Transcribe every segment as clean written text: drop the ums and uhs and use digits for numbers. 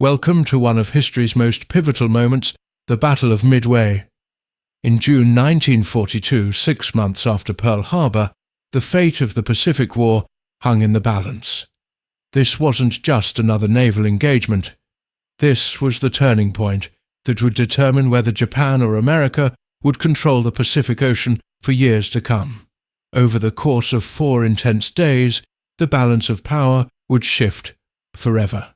Welcome to one of history's most pivotal moments, the Battle of Midway. In June 1942, 6 months after Pearl Harbor, the fate of the Pacific War hung in the balance. This wasn't just another naval engagement. This was the turning point that would determine whether Japan or America would control the Pacific Ocean for years to come. Over the course of 4 intense days, the balance of power would shift forever.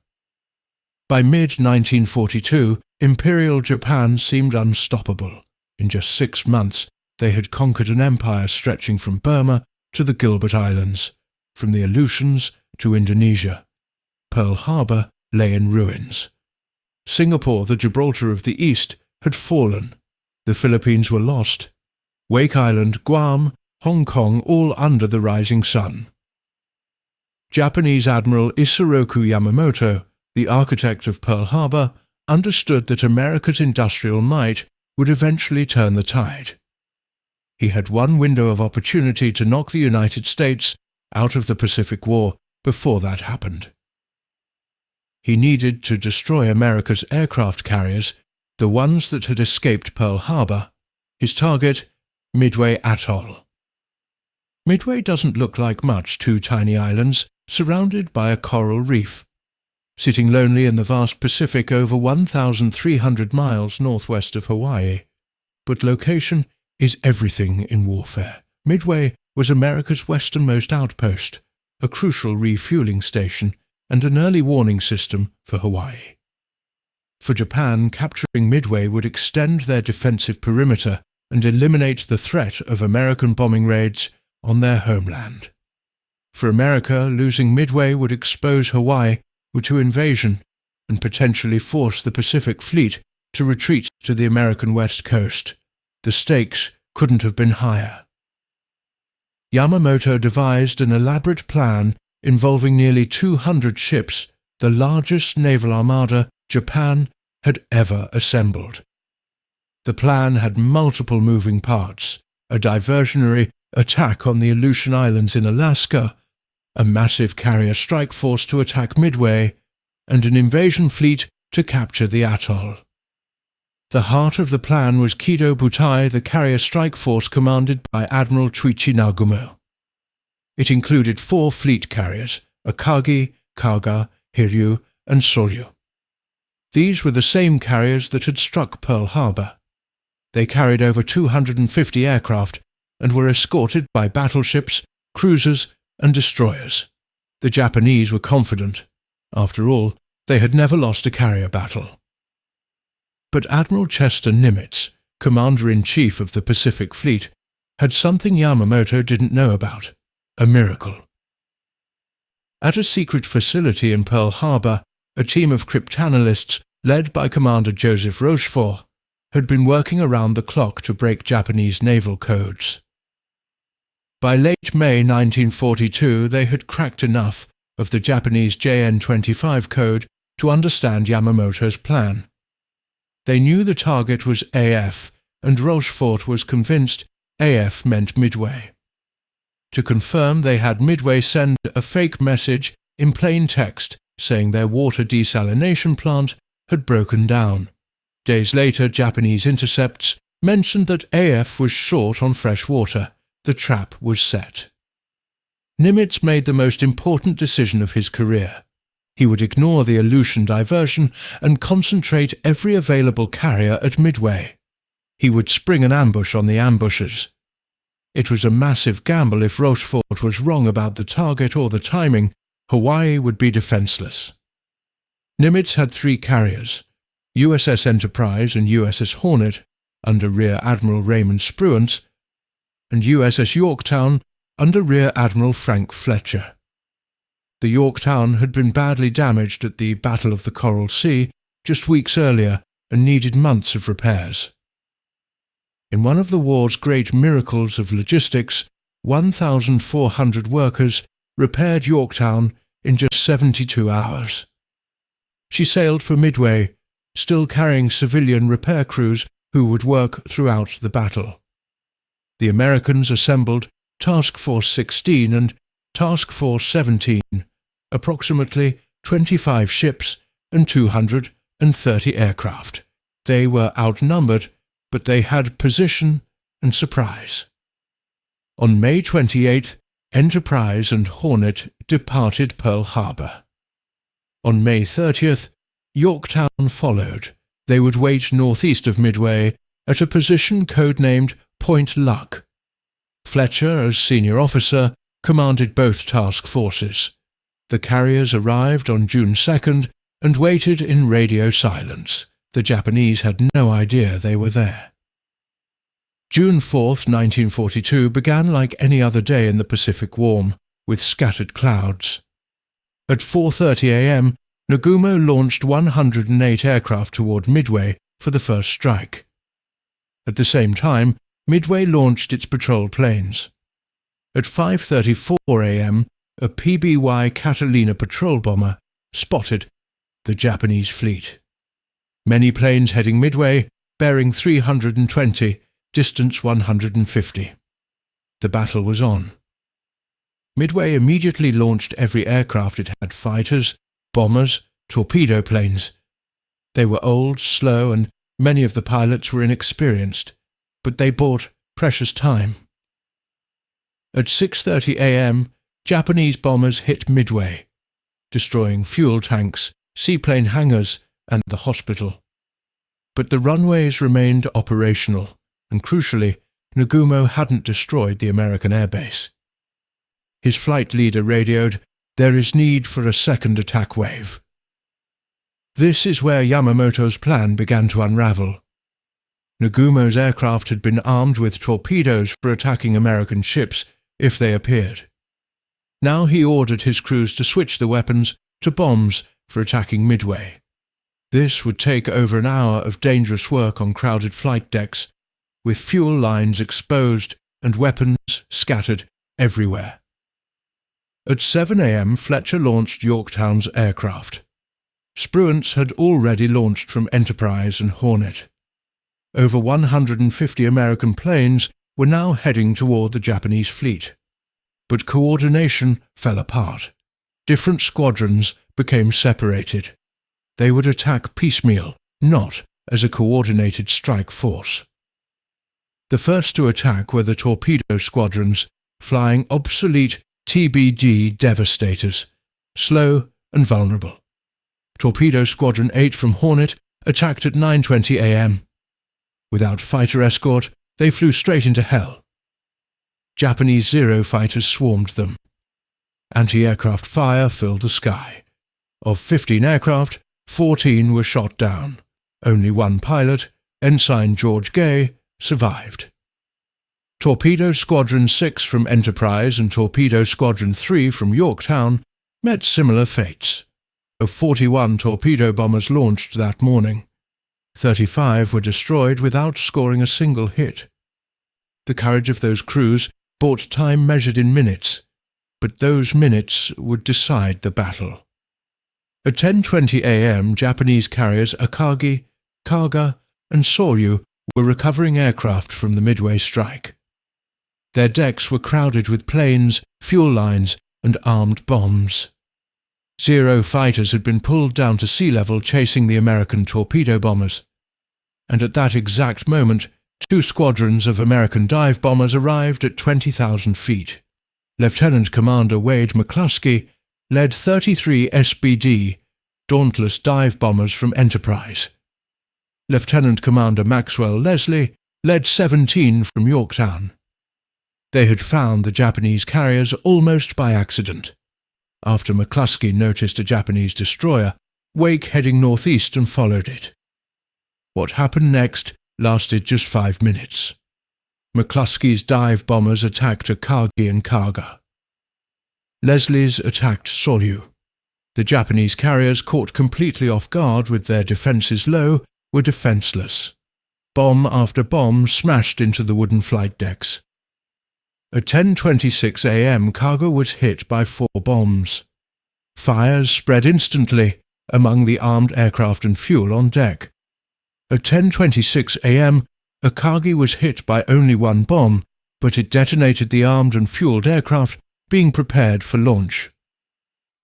By mid-1942, Imperial Japan seemed unstoppable. In just 6 months, they had conquered an empire stretching from Burma to the Gilbert Islands, from the Aleutians to Indonesia. Pearl Harbor lay in ruins. Singapore, the Gibraltar of the East, had fallen. The Philippines were lost. Wake Island, Guam, Hong Kong, all under the rising sun. Japanese Admiral Isoroku Yamamoto, the architect of Pearl Harbor, understood that America's industrial might would eventually turn the tide. He had one window of opportunity to knock the United States out of the Pacific War before that happened. He needed to destroy America's aircraft carriers, the ones that had escaped Pearl Harbor. His target, Midway Atoll. Midway doesn't look like much, 2 tiny islands surrounded by a coral reef. Sitting lonely in the vast Pacific over 1,300 miles northwest of Hawaii. But location is everything in warfare. Midway was America's westernmost outpost, a crucial refueling station, and an early warning system for Hawaii. For Japan, capturing Midway would extend their defensive perimeter and eliminate the threat of American bombing raids on their homeland. For America, losing Midway would expose Hawaii to invasion and potentially force the Pacific Fleet to retreat to the American West Coast. The stakes couldn't have been higher. Yamamoto devised an elaborate plan involving nearly 200 ships, the largest naval armada Japan had ever assembled. The plan had multiple moving parts: a diversionary attack on the Aleutian Islands in Alaska, a massive carrier strike force to attack Midway, and an invasion fleet to capture the atoll. The heart of the plan was Kido Butai, the carrier strike force commanded by Admiral Chuichi Nagumo. It included 4 fleet carriers, Akagi, Kaga, Hiryu, and Soryu. These were the same carriers that had struck Pearl Harbor. They carried over 250 aircraft and were escorted by battleships, cruisers, and destroyers. The Japanese were confident. After all, they had never lost a carrier battle. But Admiral Chester Nimitz, Commander-in-Chief of the Pacific Fleet, had something Yamamoto didn't know about: a miracle. At a secret facility in Pearl Harbor, a team of cryptanalysts led by Commander Joseph Rochefort had been working around the clock to break Japanese naval codes. By late May 1942, they had cracked enough of the Japanese JN-25 code to understand Yamamoto's plan. They knew the target was AF, and Rochefort was convinced AF meant Midway. To confirm, they had Midway send a fake message in plain text saying their water desalination plant had broken down. Days later, Japanese intercepts mentioned that AF was short on fresh water. The trap was set. Nimitz made the most important decision of his career. He would ignore the Aleutian diversion and concentrate every available carrier at Midway. He would spring an ambush on the ambushers. It was a massive gamble. If Rochefort was wrong about the target or the timing, Hawaii would be defenseless. Nimitz had 3 carriers, USS Enterprise and USS Hornet, under Rear Admiral Raymond Spruance, and USS Yorktown under Rear Admiral Frank Fletcher. The Yorktown had been badly damaged at the Battle of the Coral Sea just weeks earlier and needed months of repairs. In one of the war's great miracles of logistics, 1,400 workers repaired Yorktown in just 72 hours. She sailed for Midway, still carrying civilian repair crews who would work throughout the battle. The Americans assembled Task Force 16 and Task Force 17, approximately 25 ships and 230 aircraft. They were outnumbered, but they had position and surprise. On May 28th, Enterprise and Hornet departed Pearl Harbor. On May 30th, Yorktown followed. They would wait northeast of Midway at a position codenamed Point Luck. Fletcher, as senior officer, commanded both task forces. The carriers arrived on June 2nd and waited in radio silence. The Japanese had no idea they were there. June 4th, 1942 began like any other day in the Pacific Warm, with scattered clouds. At 4:30 a.m., Nagumo launched 108 aircraft toward Midway for the first strike. At the same time, Midway launched its patrol planes. At 5:34 a.m., a PBY Catalina patrol bomber spotted the Japanese fleet. Many planes heading Midway, bearing 320, distance 150. The battle was on. Midway immediately launched every aircraft it had: fighters, bombers, torpedo planes. They were old, slow, and many of the pilots were inexperienced, but they bought precious time. At 6:30 a.m., Japanese bombers hit Midway, destroying fuel tanks, seaplane hangars, and the hospital. But the runways remained operational, and crucially, Nagumo hadn't destroyed the American airbase. His flight leader radioed, "There is need for a second attack wave." This is where Yamamoto's plan began to unravel. Nagumo's aircraft had been armed with torpedoes for attacking American ships if they appeared. Now he ordered his crews to switch the weapons to bombs for attacking Midway. This would take over an hour of dangerous work on crowded flight decks, with fuel lines exposed and weapons scattered everywhere. At 7 a.m., Fletcher launched Yorktown's aircraft. Spruance had already launched from Enterprise and Hornet. Over 150 American planes were now heading toward the Japanese fleet. But coordination fell apart. Different squadrons became separated. They would attack piecemeal, not as a coordinated strike force. The first to attack were the torpedo squadrons, flying obsolete TBD Devastators, slow and vulnerable. Torpedo Squadron 8 from Hornet attacked at 9:20 a.m. Without fighter escort, they flew straight into hell. Japanese Zero fighters swarmed them. Anti-aircraft fire filled the sky. Of 15 aircraft, 14 were shot down. Only one pilot, Ensign George Gay, survived. Torpedo Squadron 6 from Enterprise and Torpedo Squadron 3 from Yorktown met similar fates. Of 41 torpedo bombers launched that morning, 35 were destroyed without scoring a single hit. The courage of those crews bought time measured in minutes, but those minutes would decide the battle. At 10:20 a.m., Japanese carriers Akagi, Kaga, and Soryu were recovering aircraft from the Midway strike. Their decks were crowded with planes, fuel lines, and armed bombs. Zero fighters had been pulled down to sea level chasing the American torpedo bombers. And at that exact moment, 2 squadrons of American dive bombers arrived at 20,000 feet. Lieutenant Commander Wade McCluskey led 33 SBD, Dauntless dive bombers from Enterprise. Lieutenant Commander Maxwell Leslie led 17 from Yorktown. They had found the Japanese carriers almost by accident. After McCluskey noticed a Japanese destroyer, Wake heading northeast and followed it. What happened next lasted just 5 minutes. McCluskey's dive bombers attacked Akagi and Kaga. Leslie's attacked Soryu. The Japanese carriers, caught completely off guard with their defences low, were defenceless. Bomb after bomb smashed into the wooden flight decks. At 10:26 a.m., Kaga was hit by 4 bombs. Fires spread instantly among the armed aircraft and fuel on deck. At 10:26 a.m., Akagi was hit by only 1 bomb, but it detonated the armed and fueled aircraft being prepared for launch.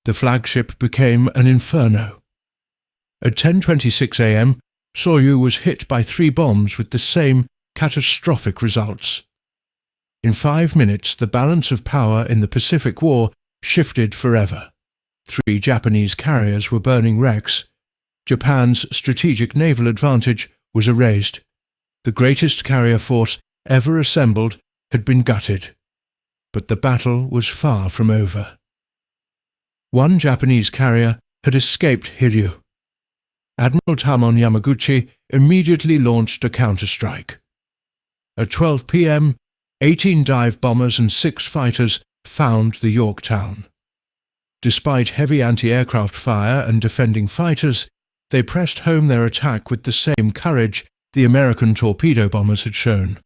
The flagship became an inferno. At 10:26 a.m., Soryu was hit by 3 bombs with the same catastrophic results. In 5 minutes, the balance of power in the Pacific War shifted forever. 3 Japanese carriers were burning wrecks. Japan's strategic naval advantage was erased. The greatest carrier force ever assembled had been gutted. But the battle was far from over. 1 Japanese carrier had escaped Hiryu. Admiral Tamon Yamaguchi immediately launched a counterstrike. At 12 p.m., 18 dive bombers and 6 fighters found the Yorktown. Despite heavy anti-aircraft fire and defending fighters, they pressed home their attack with the same courage the American torpedo bombers had shown.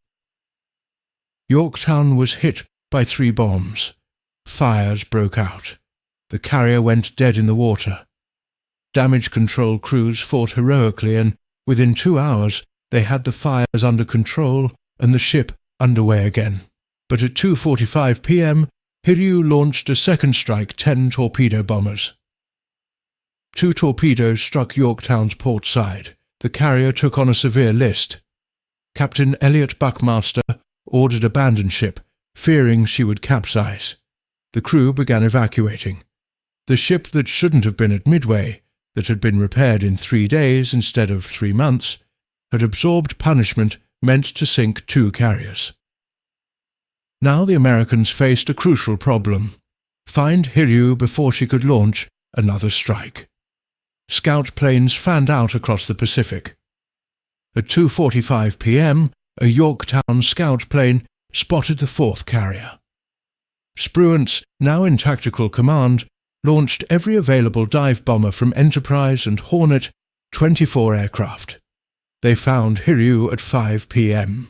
Yorktown was hit by 3 bombs. Fires broke out. The carrier went dead in the water. Damage control crews fought heroically, and within 2 hours they had the fires under control and the ship underway again. But at 2:45 p.m., Hiryu launched a second strike 10 torpedo bombers. 2 torpedoes struck Yorktown's port side. The carrier took on a severe list. Captain Elliot Buckmaster ordered abandon ship, fearing she would capsize. The crew began evacuating. The ship that shouldn't have been at Midway, that had been repaired in 3 days instead of 3 months, had absorbed punishment meant to sink 2 carriers. Now the Americans faced a crucial problem: find Hiryu before she could launch another strike. Scout planes fanned out across the Pacific. At 2:45 p.m., a Yorktown scout plane spotted the 4th carrier. Spruance, now in tactical command, launched every available dive bomber from Enterprise and Hornet, 24 aircraft. They found Hiryu at 5 p.m.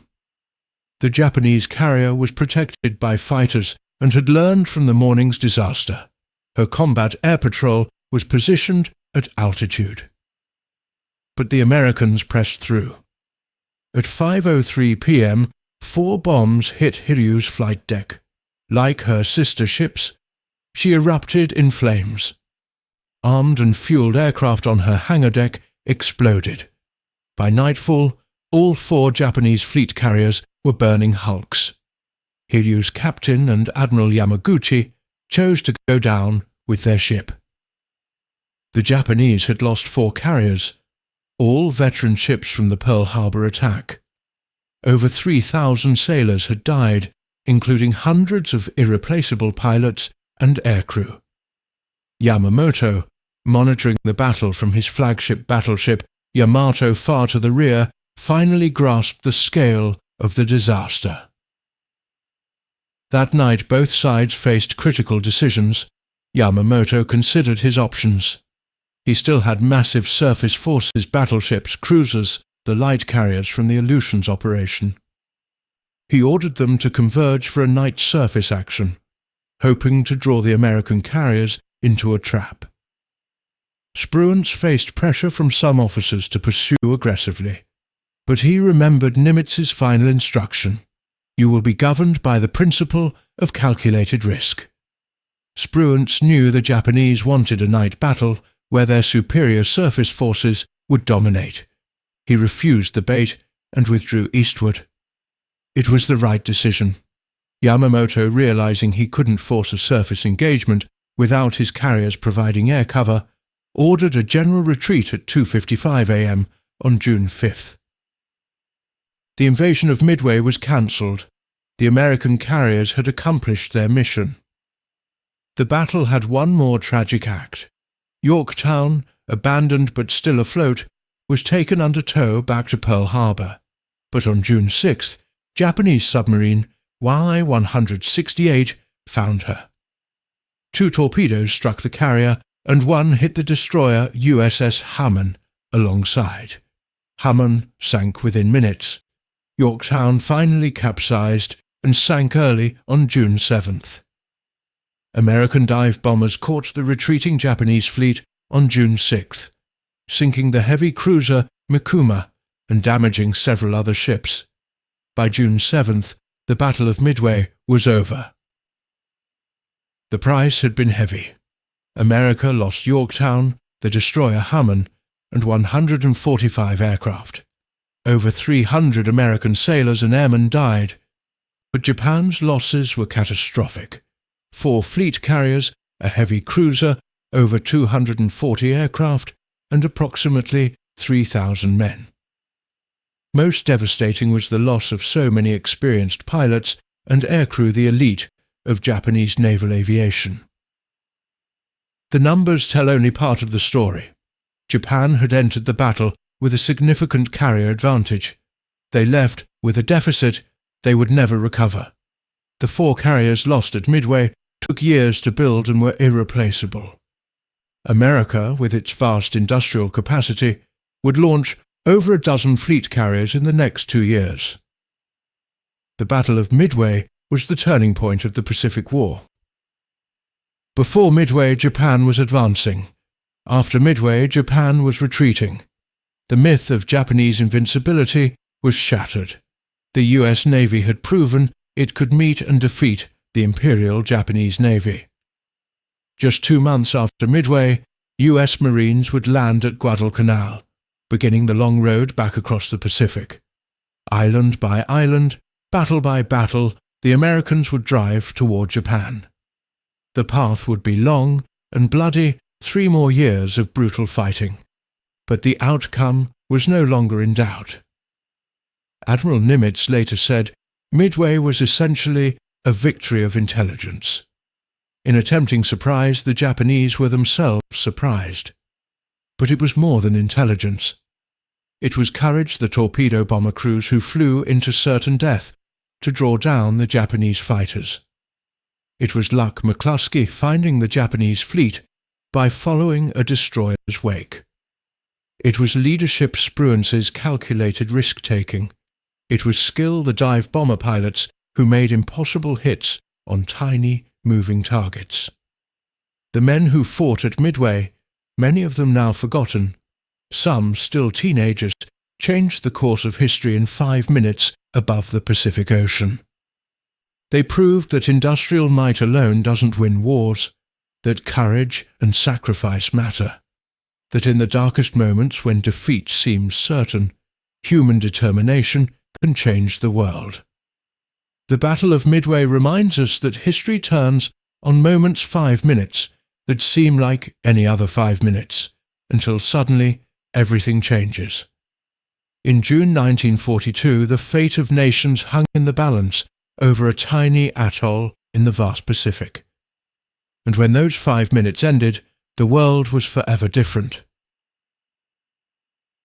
The Japanese carrier was protected by fighters and had learned from the morning's disaster. Her combat air patrol was positioned at altitude. But the Americans pressed through. At 5:03 p.m., 4 bombs hit Hiryu's flight deck. Like her sister ships, she erupted in flames. Armed and fueled aircraft on her hangar deck exploded. By nightfall, all 4 Japanese fleet carriers were burning hulks. Hiryu's captain and Admiral Yamaguchi chose to go down with their ship. The Japanese had lost 4 carriers, all veteran ships from the Pearl Harbor attack. Over 3,000 sailors had died, including hundreds of irreplaceable pilots and aircrew. Yamamoto, monitoring the battle from his flagship battleship Yamato far to the rear, finally grasped the scale of the disaster. That night both sides faced critical decisions. Yamamoto considered his options. He still had massive surface forces, battleships, cruisers, the light carriers from the Aleutians operation. He ordered them to converge for a night surface action, hoping to draw the American carriers into a trap. Spruance faced pressure from some officers to pursue aggressively, but he remembered Nimitz's final instruction: "You will be governed by the principle of calculated risk." Spruance knew the Japanese wanted a night battle where their superior surface forces would dominate. He refused the bait and withdrew eastward. It was the right decision. Yamamoto, realizing he couldn't force a surface engagement without his carriers providing air cover, ordered a general retreat at 2:55 a.m. on June 5th. The invasion of Midway was cancelled. The American carriers had accomplished their mission. The battle had one more tragic act. Yorktown, abandoned but still afloat, was taken under tow back to Pearl Harbor. But on June 6th, Japanese submarine Y-168 found her. 2 torpedoes struck the carrier, and 1 hit the destroyer USS Hamon alongside. Hamon sank within minutes. Yorktown finally capsized and sank early on June 7th. American dive bombers caught the retreating Japanese fleet on June 6th, sinking the heavy cruiser Mikuma and damaging several other ships. By June 7th, the Battle of Midway was over. The price had been heavy. America lost Yorktown, the destroyer Hamon, and 145 aircraft. Over 300 American sailors and airmen died, but Japan's losses were catastrophic. 4 fleet carriers, a heavy cruiser, over 240 aircraft, and approximately 3,000 men. Most devastating was the loss of so many experienced pilots and aircrew, the elite of Japanese naval aviation. The numbers tell only part of the story. Japan had entered the battle with a significant carrier advantage. They left with a deficit they would never recover. The 4 carriers lost at Midway took years to build and were irreplaceable. America, with its vast industrial capacity, would launch over a dozen fleet carriers in the next 2 years. The Battle of Midway was the turning point of the Pacific War. Before Midway, Japan was advancing. After Midway, Japan was retreating. The myth of Japanese invincibility was shattered. The US Navy had proven it could meet and defeat the Imperial Japanese Navy. Just 2 months after Midway, US Marines would land at Guadalcanal, beginning the long road back across the Pacific. Island by island, battle by battle, the Americans would drive toward Japan. The path would be long and bloody, 3 more years of brutal fighting. But the outcome was no longer in doubt. Admiral Nimitz later said, "Midway was essentially a victory of intelligence." In attempting surprise, the Japanese were themselves surprised. But it was more than intelligence. It was courage, the torpedo bomber crews who flew into certain death to draw down the Japanese fighters. It was Luck McCluskey finding the Japanese fleet by following a destroyer's wake. It was leadership Spruance's calculated risk-taking. It was skill, the dive bomber pilots who made impossible hits on tiny, moving targets. The men who fought at Midway, many of them now forgotten, some still teenagers, changed the course of history in 5 minutes above the Pacific Ocean. They proved that industrial might alone doesn't win wars, that courage and sacrifice matter, that in the darkest moments when defeat seems certain, human determination can change the world. The Battle of Midway reminds us that history turns on moments 5 minutes that seem like any other 5 minutes, until suddenly everything changes. In June 1942, the fate of nations hung in the balance over a tiny atoll in the vast Pacific. And when those 5 minutes ended, the world was forever different.